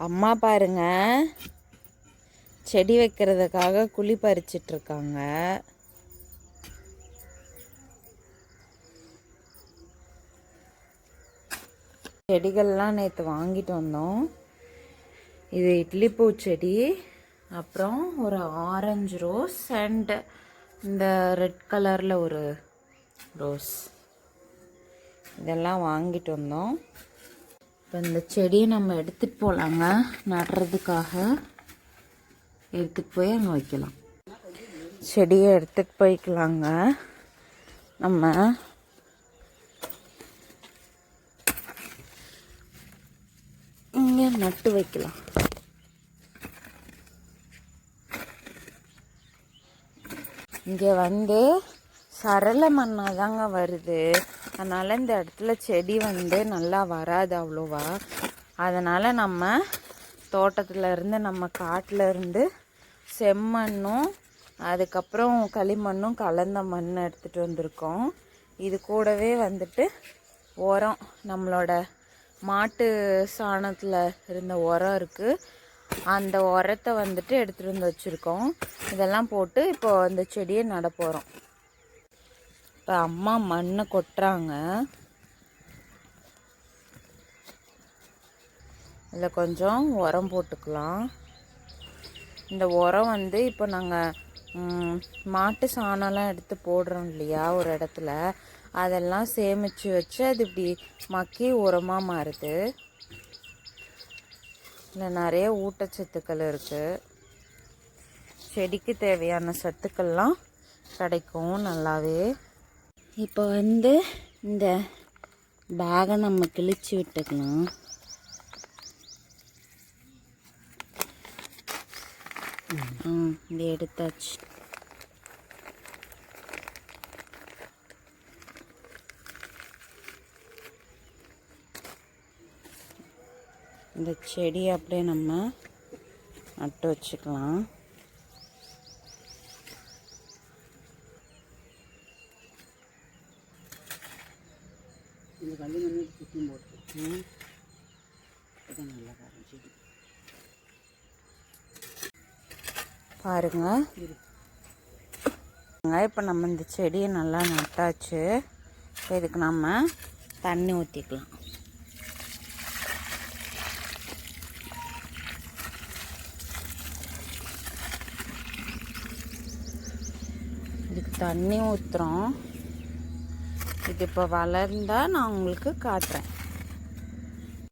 அம்மா பாருங்க, செடி வைக்கிறதுக்காக குழி பறிச்சிட்ருக்காங்க. செடிகள்லாம் நேற்று வாங்கிட்டு வந்தோம். இது இட்லி பூ செடி, அப்புறம் ஒரு ஆரஞ்சு ரோஸ் அண்ட் இந்த ரெட் கலரில் ஒரு ரோஸ், இதெல்லாம் வாங்கிட்டு வந்தோம். இப்போ இந்த செடியை நம்ம எடுத்துகிட்டு போகலாங்க, நடுறதுக்காக எடுத்துகிட்டு போய் அங்கே வைக்கலாம். செடியை எடுத்துகிட்டு போய்க்கலாங்க, நம்ம இங்கே நட்டு வைக்கலாம். இங்கே வந்து சரள மண்ணாக தாங்க வருது, அதனால் இந்த இடத்துல செடி வந்து நல்லா வராது அவ்வளோவா. அதனால் நம்ம தோட்டத்தில் இருந்து, நம்ம காட்டில் இருந்து செம்மண்ணும் அதுக்கப்புறம் களிமண்ணும் கலந்த மண் எடுத்துகிட்டு வந்திருக்கோம். இது கூடவே வந்துட்டு உரம், நம்மளோட மாட்டு சாணத்தில் இருந்த உரம் இருக்குது, அந்த உரத்தை வந்துட்டு எடுத்துகிட்டு வந்து வச்சுருக்கோம். இதெல்லாம் போட்டு இப்போ அந்த செடியை நட போகிறோம். இப்போ அம்மா மண்ணை கொட்டுறாங்க. இதில் கொஞ்சம் உரம் போட்டுக்கலாம். இந்த உரம் வந்து இப்போ நாங்கள் மாட்டு சாணம்லாம் எடுத்து போடுறோம் இல்லையா ஒரு இடத்துல, அதெல்லாம் சேமித்து வச்சு அது இப்படி மக்கி உரமாக மாறுது. இதில் நிறைய ஊட்டச்சத்துக்கள் இருக்குது, செடிக்கு தேவையான சத்துக்கள்லாம் கிடைக்கும் நல்லாவே. இப்போ வந்து இந்த பேகை நம்ம கிழிச்சு விட்டுக்கலாம். இது எடுத்தாச்சு. இந்த செடி அப்படியே நம்ம நட்டு வச்சுக்கலாம். இந்த கல்லு மண்ணு சுற்றி போட்டு நல்லா செடி பாருங்க. இப்போ நம்ம இந்த செடியை நல்லா நட்டாச்சு. இதுக்கு நம்ம தண்ணி ஊற்றிக்கலாம். இதுக்கு தண்ணி ஊற்றுறோம். இது இப்போ வளர்ந்தால் நான் உங்களுக்கு காட்டுறேன்.